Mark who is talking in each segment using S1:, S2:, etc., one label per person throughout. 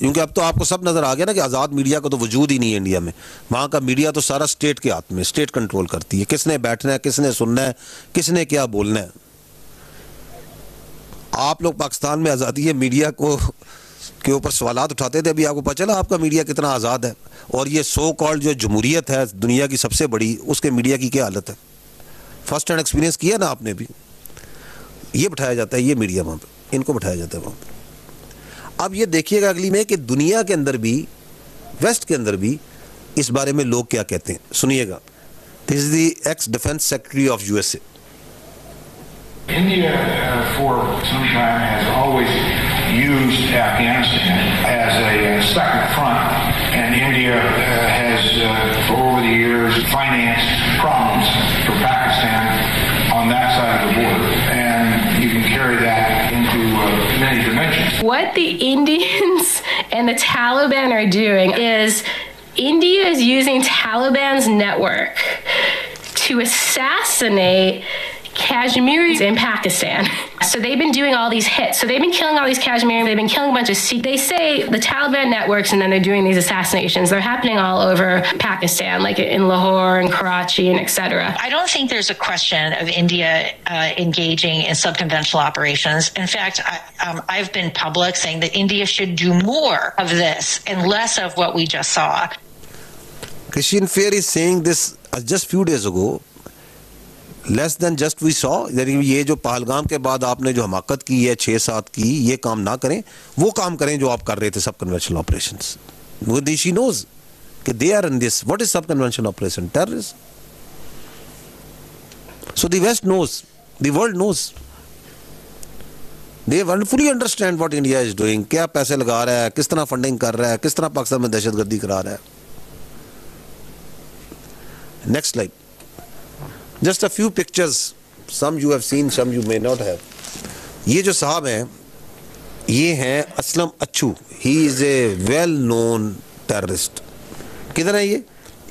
S1: क्योंकि अब तो आपको सब नजर आ गया ना कि आज़ाद मीडिया का तो वजूद ही नहीं है इंडिया में। वहाँ का मीडिया तो सारा स्टेट के हाथ में, स्टेट कंट्रोल करती है, किसने बैठना है, किसने सुनना है, किसने क्या बोलना है। आप लोग पाकिस्तान में आज़ादी है मीडिया को के ऊपर सवालात उठाते थे, अभी आपको पता चला आपका मीडिया कितना आज़ाद है। और ये सो कॉल्ड जो जमहूरियत है दुनिया की सबसे बड़ी, उसके मीडिया की क्या हालत है। फर्स्ट हैंड एक्सपीरियंस किया ना आपने भी। ये बिठाया जाता है, ये मीडिया वहाँ पर, इनको बिठाया जाता है वहाँ पर। अब ये देखिएगा अगली में कि दुनिया के अंदर भी, वेस्ट के अंदर भी इस बारे में लोग क्या कहते हैं, सुनिएगा। This is the x defence secretary of USA.
S2: India for some time has always used Afghanistan as a second front, and India has over the years financed problems for Pakistan on that side of the border, and you can carry that into many dimensions.
S3: What the Indians and the Taliban are doing is India is using Taliban's network to assassinate Kashmiris in Pakistan. So they've been doing all these hits. So they've been killing all these Kashmiris. They've been killing a bunch of Sikhs. They say the Taliban networks, and then they're doing these assassinations. They're happening all over Pakistan, like in Lahore and Karachi and etc.
S4: I don't think there's a question of India engaging in subconventional operations. In fact, I've been public saying that India should do more of this and less of what we just saw.
S1: Christian Fair is saying this just few days ago. Less than just we saw, यानी ये जो पहलगाम के बाद आपने जो हमाकत की है 6-7 की, ये काम ना करें, वो काम करें जो आप कर रहे थे, सब कन्वेंशनल ऑपरेशंस। वो शी नोज कि they are in this. What is sub conventional operation? Terrorism. So the west knows, the world knows, they fully understand what India is doing, क्या पैसे लगा रहा है, किस तरह फंडिंग कर रहा है, किस तरह पाकिस्तान में दहशतगर्दी करा रहा है। Next slide. Just a few pictures, some you have seen, some you may not have. ये जो साहब हैं, ये हैं असलम अच्छू। He is a well-known terrorist. किधर है ये?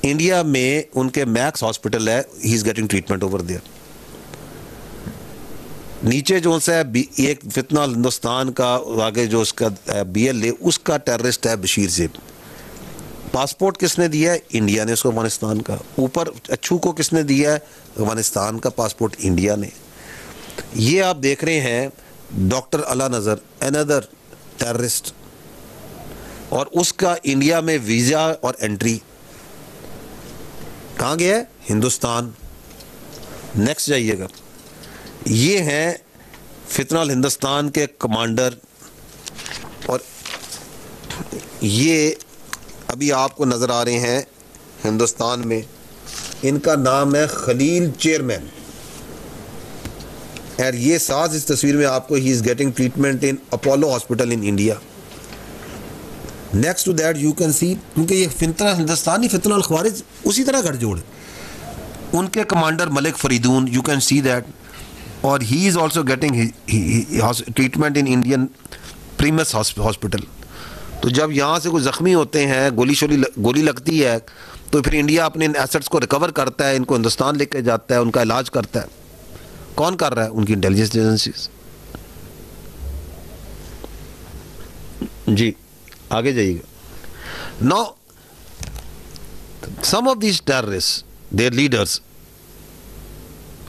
S1: इंडिया में उनके मैक्स हॉस्पिटल है, he is getting treatment over there. नीचे जो सा एक फितना हिंदुस्तान का आगे जो उसका BLA, उसका टेररिस्ट है बशीर ज़ेब। पासपोर्ट किसने दिया है? इंडिया ने उसको, अफगानिस्तान का। ऊपर अच्छू को किसने दिया है? अफगानिस्तान का पासपोर्ट इंडिया ने। ये आप देख रहे हैं डॉक्टर अला नज़र, अनदर टेररिस्ट, और उसका इंडिया में वीज़ा और एंट्री कहाँ गया है? हिंदुस्तान। नेक्स्ट जाइएगा। ये हैं फितनाल हिंदुस्तान के कमांडर, और ये अभी आपको नज़र आ रहे हैं हिंदुस्तान में, इनका नाम है खलील चेयरमैन। और ये साथ इस तस्वीर में आपको, he is getting treatment in Apollo hospital in India. Next to that you can see, क्योंकि ये फितना हिंदुस्तानी फितना अल ख्वारिज उसी तरह गठजोड़, उनके commander Malik Faridun, you can see that. और he is also getting treatment in Indian premier hospital. तो जब यहाँ से कोई ज़ख्मी होते हैं, गोली लगती है, तो फिर इंडिया अपने एसेट्स को रिकवर करता है, इनको हिंदुस्तान लेकर जाता है, उनका इलाज करता है। कौन कर रहा है? उनकी इंटेलिजेंस एजेंसीज। जी आगे जाइएगा। Now some of these terrorist, their leaders,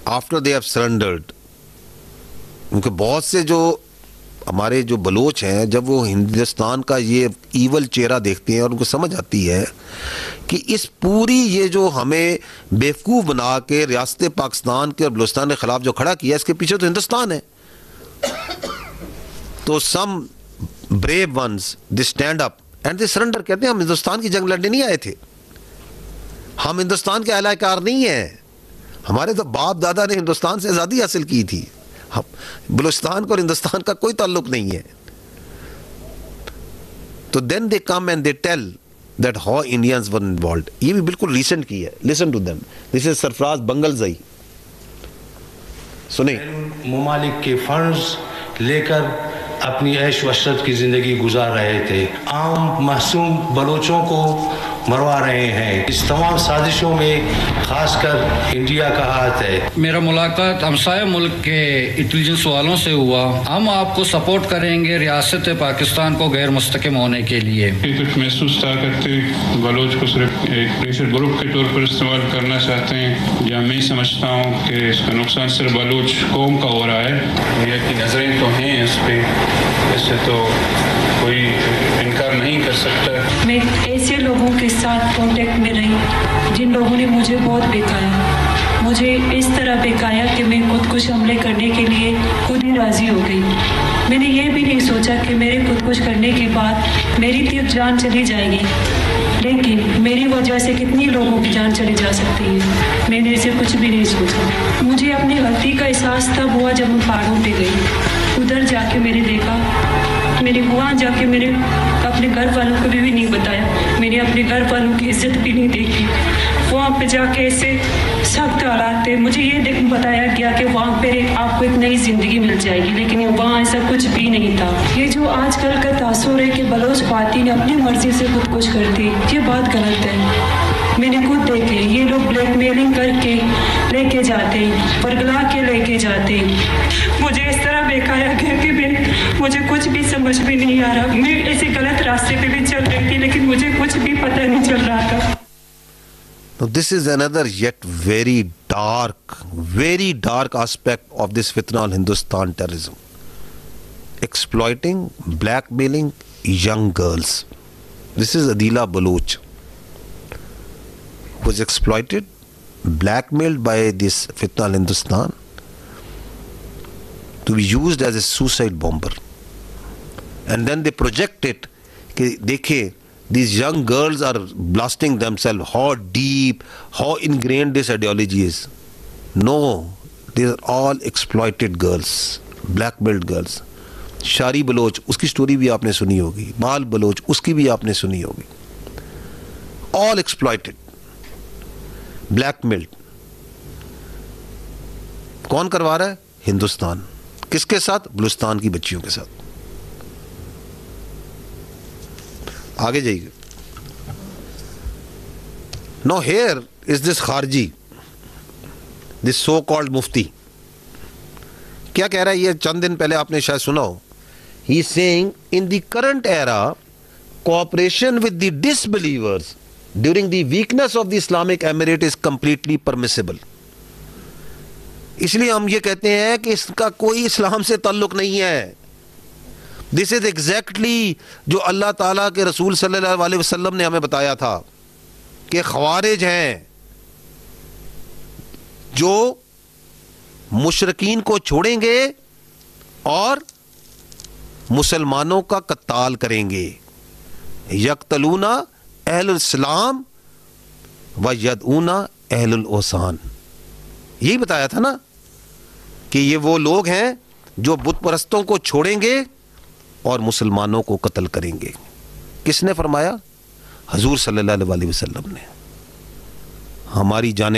S1: after they have surrendered, उनके बहुत से जो हमारे जो बलोच हैं, जब वो हिंदुस्तान का ये ईवल चेहरा देखते हैं और उनको समझ आती है कि इस पूरी ये जो हमें बेवकूफ़ बना के रियासत पाकिस्तान के और बलूचिस्तान के ख़िलाफ़ जो खड़ा किया, इसके पीछे तो हिंदुस्तान है। तो some brave ones they stand up and they surrender. कहते हैं हम हिंदुस्तान की जंग लड़ने नहीं आए थे, हम हिंदुस्तान के अहलकार नहीं हैं, हमारे तो बाप दादा ने हिंदुस्तान से आज़ादी हासिल की थी, बलूचिस्तान को और हिंदुस्तान का कोई ताल्लुक नहीं है। तो then they come and they tell that how Indians were involved. ये भी बिल्कुल रीसेंट की है, listen to them. This is Sarfaraz Bangalzai. सुने।
S5: मुमालिक के फंड्स लेकर अपनी ऐश वशरत की जिंदगी गुजार रहे थे। आम मासूम बलोचों को मरवा रहे हैं। इस तमाम साजिशों में खासकर इंडिया का हाथ है।
S6: मेरा मुलाकात हमसाया मुल्क के इंटेलिजेंस वालों से हुआ। हम आपको सपोर्ट करेंगे रियासत पाकिस्तान को गैर मुस्तकिम होने के लिए।
S7: कुछ महसूस था करते बलोच को सिर्फ एक प्रेशर ग्रुप के तौर पर इस्तेमाल करना चाहते हैं, या मैं समझता हूँ कि इसका नुकसान सिर्फ बलोच कौम का हो रहा है। दुनिया की नज़रें तो हैं इस पर, इससे तो कोई इनकार नहीं कर सकता।
S8: मैं ऐसे लोगों के साथ कांटेक्ट में रही जिन लोगों ने मुझे बहुत बेकाया, मुझे इस तरह बेकाया कि मैं खुदकुश हमले करने के लिए खुद ही राज़ी हो गई। मैंने ये भी नहीं सोचा कि मेरे खुदकुश करने के बाद मेरी तो जान चली जाएगी, लेकिन मेरी वजह से कितनी लोगों की जान चली जा सकती है। मैंने इसे कुछ भी नहीं सोचा। मुझे अपनी गलती का एहसास तब हुआ जब मैं पहाड़ों पे गई। उधर जाके मैंने देखा, मैंने वहाँ जाके मेरे अपने घर वालों को भी नहीं बताया, मैंने अपने घर वालों की इज्जत भी नहीं देखी। वहाँ पे जाके ऐसे सख्त हालात थे। मुझे ये बताया गया कि वहाँ पे आपको एक नई ज़िंदगी मिल जाएगी, लेकिन वहाँ ऐसा कुछ भी नहीं था। ये जो आजकल का तासुर है कि बलोच ख्वातीन अपनी मर्जी से खुदकुश करती, ये बात गलत है। मैंने खुद देखे, ये लोग ब्लैकमेलिंग करके लेके जाते, वर्गला के लेके जाते। मुझे इस तरह बेकाया गया कि मुझे कुछ भी समझ में नहीं आ रहा। मैं ऐसे गलत रास्ते पे भी चल रही थी, लेकिन मुझे कुछ भी पता नहीं चल रहा था।
S1: Now this is another yet very dark aspect of this fitna on Hindustan terrorism. Exploiting, blackmailing young girls. This is Adila Baloch, who was exploited, blackmailed by this fitna al Hindustan to be used as a suicide bomber. And then they project it, dekhe, these young girls are blasting themselves, how deep, how ingrained this ideology is. No, these are all exploited girls, blackmailed girls. शारी Bloch, उसकी story भी आपने सुनी होगी, माल Bloch, उसकी भी आपने सुनी होगी. All exploited, blackmailed. कौन करवा रहा है? हिंदुस्तान. किसके साथ? बलूचिस्तान की बच्चियों के साथ. आगे जाइए. Now here is this Kharji, this so called mufti. क्या कह रहा है? ये चंद दिन पहले आपने शायद सुना हो. He is saying in the current era, cooperation with the disbelievers during the weakness of the Islamic Emirate is completely permissible. इसलिए हम ये कहते हैं कि इसका कोई इस्लाम से ताल्लुक नहीं है. दिस इज एग्जैक्टली जो अल्लाह ताला के रसूल सल्लल्लाहु अलैहि वसल्लम ने हमें बताया था कि खवारिज हैं जो मुशरकीन को छोड़ेंगे और मुसलमानों का कत्ताल करेंगे. यक्तलूना अहलुल इस्लाम व यदऊना अहलुल ओसान. यही बताया था ना कि ये वो लोग हैं जो बुत परस्तों को छोड़ेंगे और मुसलमानों को कत्ल करेंगे. किसने फरमाया? हुजूर सल्लल्लाहु अलैहि वसल्लम ने. हमारी जाने